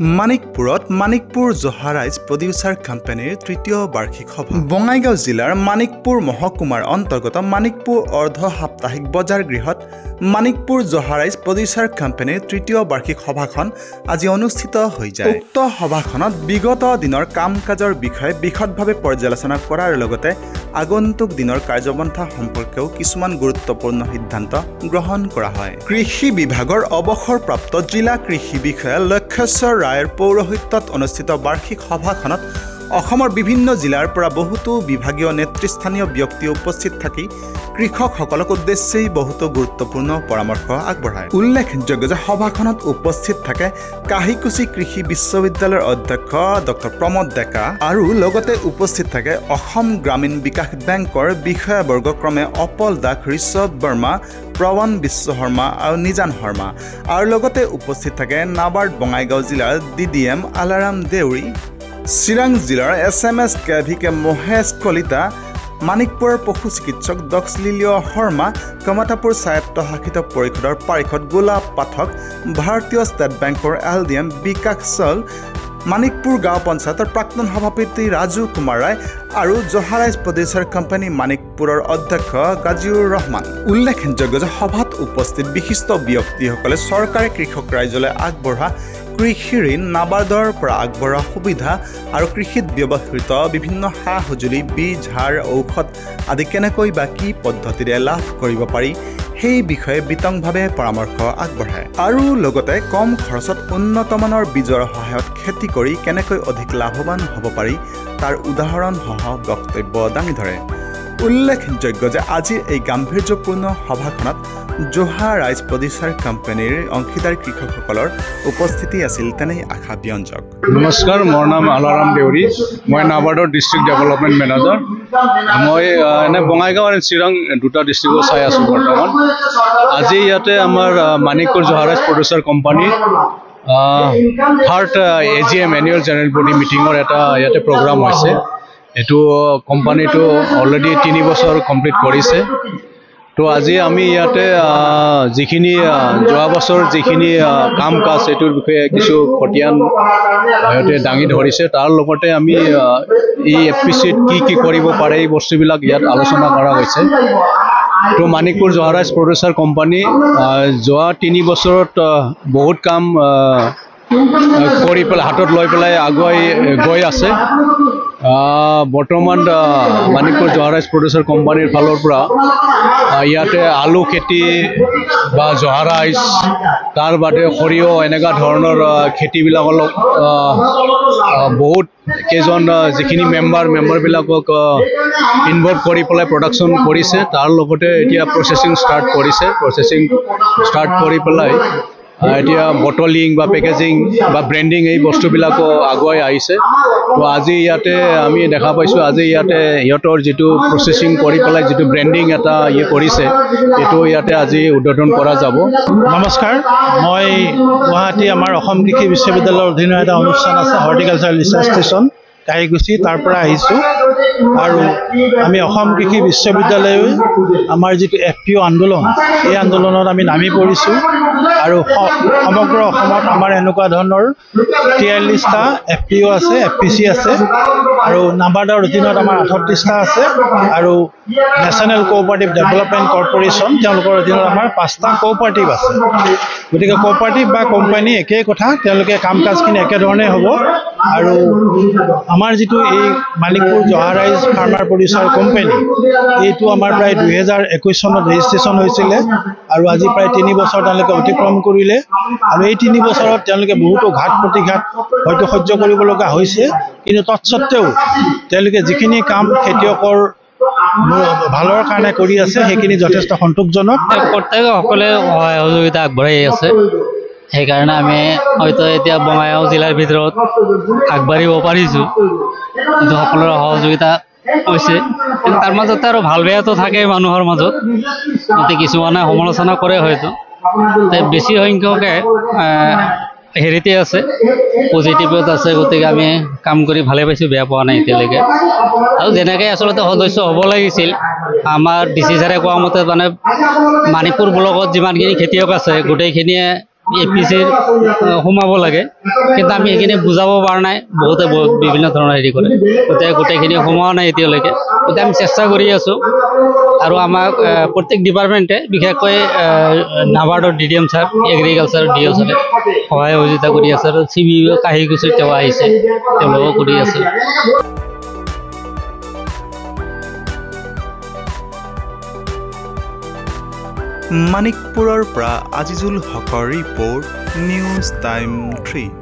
মানিকপুৰত মানিকপুৰ জহা rice producer কোম্পানীৰ তৃতীয় বাৰ্ষিক সভা বঙাইগাঁও জিলাৰ মানিকপুৰ মহকুমাৰ অন্তৰ্গত মানিকপুৰ অৰ্ধ সাপ্তাহিক বজাৰ গৃহত মানিকপুৰ জহা ৰাইচ প্ৰডিউচাৰ কোম্পানীৰ তৃতীয় বাৰ্ষিক সভাখন আজি অনুষ্ঠিত হৈ যায়। উক্ত সভাখনত বিগত দিনৰ কাম কাজৰ বিষয়ে বিশদভাৱে পৰ্যালোচনা কৰাৰ লগতে আগন্তুক দিনৰ কাৰ্যপন্থা সম্পৰ্কেও কিছুমান গুৰুত্বপূৰ্ণ সিদ্ধান্ত গ্ৰহণ কৰা হয়। কৃষি বিভাগৰ অৱসৰপ্ৰাপ্ত জিলা কৃষি বিষয়া লক্ষেশ্বৰ ৰায়ৰ পৌৰোহিত্যত অনুষ্ঠিত বাৰ্ষিক সভাখনত অসমৰ বিভিন্ন জিলাৰ পৰা বহুতো বিভাগীয় নেতৃস্থানীয় ব্যক্তি উপস্থিত থাকি কৃষকসকলক উদ্দেশ্যে বহুতো গুৰুত্বপূৰ্ণ পৰামৰ্শ আগবঢ়ায়। উল্লেখযোগ্য যে সভাখনত উপস্থিত থাকে কাহিকুচি কৃষি বিশ্ববিদ্যালয়ৰ অধ্যক্ষ ডক্টৰ প্ৰমোদ ডেকা আৰু লগতে উপস্থিত থাকে অসম গ্ৰামীণ বিকাশ বেংকৰ বিষয়াবৰ্গ ক্ৰমে অপল দাস, ঋষভ বৰ্মা, প্ৰৱণ বিশ্ব শৰ্মা আৰু নিজান শৰ্মা আৰু লগতে উপস্থিত থাকে নাবাৰ্ড বঙাইগাঁও জিলাৰ DDM আলাৰাম দেউৰী, চিৰাং জিলাৰ SMS KVK মহেশ কলিতা, মানিকপুৰৰ পশু চিকিৎসক ডক্সলিলিয় শৰ্মা, কমতাপুৰ স্বায়ত্তশাসিত পৰিষদৰ পাৰিষদ গোলাপ পাঠক, ভাৰতীয় ষ্টেট বেংকৰ LDM বিকাশ চল, মানিকপুৰ গাঁও পঞ্চায়তৰ প্ৰাক্তন সভাপতি ৰাজু কুমাৰ ৰায় আৰু জহা ৰাইচ প্ৰডিউচাৰ কোম্পানী মানিকপুৰৰ অধ্যক্ষ গাজিউৰ ৰহমান। উল্লেখযোগ্য যে সভাত উপস্থিত বিশিষ্ট ব্যক্তিসকলে চৰকাৰে কৃষক ৰাইজলৈ আগবঢ়া কৃষি ঋণ, নাবাৰ্ডৰ পৰা আগবঢ়োৱা সুবিধা আৰু কৃষিত ব্যৱহৃত বিভিন্ন সা সঁজুলি, বীজ, সাৰ, ঔষধ আদি কেনেকৈ বা কি পদ্ধতিৰে লাভ কৰিব পাৰি সেই বিষয়ে বিতংভাৱে পৰামৰ্শ আগবঢ়ায় আৰু লগতে কম খৰচত উন্নতমানৰ বীজৰ সহায়ত খেতি কৰি কেনেকৈ অধিক লাভৱান হ'ব পাৰি তাৰ উদাহৰণসহ বক্তব্য দাঙি ধৰে। উল্লেখযোগ্য যে আজিৰ এই গাম্ভীৰ্যপূৰ্ণ সভাখনত জহা ৰাইচ প্ৰডিউচাৰ কোম্পানীৰ অংশীদাৰ কৃষকসকলৰ উপস্থিতি আছিল তেনেই আশাব্যঞ্জক। নমস্কাৰ, মোৰ নাম আলাৰাম দেউৰী, মই নাবাৰ্ডৰ ডিষ্ট্ৰিক্ট ডেভেলপমেণ্ট মেনেজাৰ। মই এনে বঙাইগাঁও আৰু চিৰাং দুটা ডিষ্ট্ৰিক্টত চাই আছোঁ বৰ্তমান। আজি ইয়াতে আমাৰ মানিকপুৰ জহা rice producer company third AGM annual general body মিটিঙৰ এটা ইয়াতে প্ৰগ্ৰাম হৈছে। এইটো কোম্পানীটো অলৰেডি 3 বছৰ কমপ্লিট কৰিছে। তো আজি আমি ইয়াতে যিখিনি যোৱা বছৰ যিখিনি কাম কাজ এইটোৰ বিষয়ে কিছু খতিয়ান সিহঁতে দাঙি ধৰিছে, তাৰ লগতে আমি এই FPCত কি কৰিব পাৰে এই বস্তুবিলাক ইয়াত আলোচনা কৰা হৈছে। তো মানিকপুৰ জহা ৰাইচ প্ৰডিউচাৰ কোম্পানী যোৱা 3 বছৰত বহুত কাম কৰি পেলাই হাতত লৈ পেলাই আগুৱাই গৈ আছে। বৰ্তমান মানিকপুৰ জহা ৰাইচ প্ৰডিউচাৰ কোম্পানীৰ ফালৰ পৰা ইয়াতে আলু খেতি বা জহা ৰাইচ, তাৰ বাদে সৰিয়হ, এনেকুৱা ধৰণৰ খেতিবিলাকৰ বহুত কেইজন যিখিনি মেম্বাৰবিলাকক ইনভলভ কৰি পেলাই প্ৰডাকশ্যন কৰিছে। তাৰ লগতে এতিয়া প্ৰচেছিং ষ্টাৰ্ট কৰি পেলাই এতিয়া বটলিং বা পেকেজিং বা ব্ৰেণ্ডিং এই বস্তুবিলাকো আগুৱাই আহিছে। তো আজি ইয়াতে আমি দেখা পাইছোঁ, আজি ইয়াতে সিহঁতৰ যিটো প্ৰচেছিং কৰি পেলাই যিটো ব্ৰেণ্ডিং এটা কৰিছে, এইটো ইয়াতে আজি উদ্বোধন কৰা যাব। নমস্কাৰ, মই গুৱাহাটী আমাৰ অসম কৃষি বিশ্ববিদ্যালয়ৰ অধীনত এটা অনুষ্ঠান আছে, হৰ্টিকালচাৰ ৰিচাৰ্চ ষ্টেচন কাহিকুচি, তাৰ পৰা আহিছোঁ। আৰু আমি অসম কৃষি বিশ্ববিদ্যালয়ে আমাৰ যিটো FPO আন্দোলন, এই আন্দোলনত আমি নামি পৰিছোঁ। আৰু সমগ্ৰ অসমত আমাৰ এনেকুৱা ধৰণৰ 43টা FPO আছে, FPC আছে, আৰু নাবাৰ্ডৰ অধীনত আমাৰ 38টা আছে, আৰু নেশ্যনেল কোঅপাৰেটিভ ডেভেলপমেণ্ট কৰ্পৰেশ্যন তেওঁলোকৰ অধীনত আমাৰ 5টা কোঅপাৰেটিভ আছে। গতিকে কোঅপাৰেটিভ বা কোম্পানী একেই কথা, তেওঁলোকে কাম কাজখিনি একেধৰণে হ'ব। আৰু আমাৰ যিটো এই মানিকপুৰ জহা ৰাইচ ফাৰ্মাৰ প্ৰডিউচাৰ কোম্পানী, এইটো আমাৰ প্ৰায় 2021 চনত ৰেজিষ্ট্ৰেশ্যন হৈছিলে আৰু আজি প্ৰায় 3 বছৰ তেওঁলোকে অতিক্ৰম কৰিলে। আৰু এই 3 বছৰত তেওঁলোকে বহুতো ঘাত প্ৰতিঘাত হয়তো সহ্য কৰিব লগা হৈছে, কিন্তু তৎসত্ত্বেও তেওঁলোকে যিখিনি কাম খেতিয়কৰ ভালৰ কাৰণে কৰি আছে সেইখিনি যথেষ্ট সন্তোষজনক। প্ৰত্যেকসকলে সহায় সহযোগিতা আগবঢ়াই আছে, সেইকাৰণে আমি হয়তো এতিয়া বঙাইগাঁও জিলাৰ ভিতৰত আগবাঢ়িব পাৰিছোঁ। কিন্তু সকলোৰে সহযোগিতা হৈছে, কিন্তু তাৰ মাজতে আৰু ভাল বেয়াটো থাকে মানুহৰ মাজত, গতিকে কিছুমানে সমালোচনা কৰে হয়তো। বেছি সংখ্যকে হেৰিতে আছে, পজিটিভত আছে। গতিকে আমি কাম কৰি ভালে পাইছোঁ, বেয়া পোৱা নাই এতিয়ালৈকে। আৰু যেনেকৈ আচলতে সদস্য হ'ব লাগিছিল, আমাৰ DC ছাৰে কোৱা মতে মানে মানিকপুৰ ব্লকত যিমানখিনি খেতিয়ক আছে গোটেইখিনিয়ে APCৰ সোমাব লাগে, কিন্তু আমি সেইখিনি বুজাব পৰা নাই। বহুতে বিভিন্ন ধৰণৰ হেৰি কৰে, গোটেইখিনি সোমোৱা নাই এতিয়ালৈকে। গতিকে আমি চেষ্টা কৰি আছোঁ আৰু আমাক প্ৰত্যেক ডিপাৰ্টমেণ্টে বিশেষকৈ নাবাৰ্ডৰ DDM ছাৰ, এগ্ৰিকালচাৰ DO ছাৰে সহায় সহযোগিতা কৰি আছে আৰু CBO কাহিকুছিত তেওঁ আহিছে, তেওঁলোকেও কৰি আছে। মানিকপুৰৰ পৰা আজিজুল হকৰ ৰিপৰ্ট, নিউজ টাইম 3।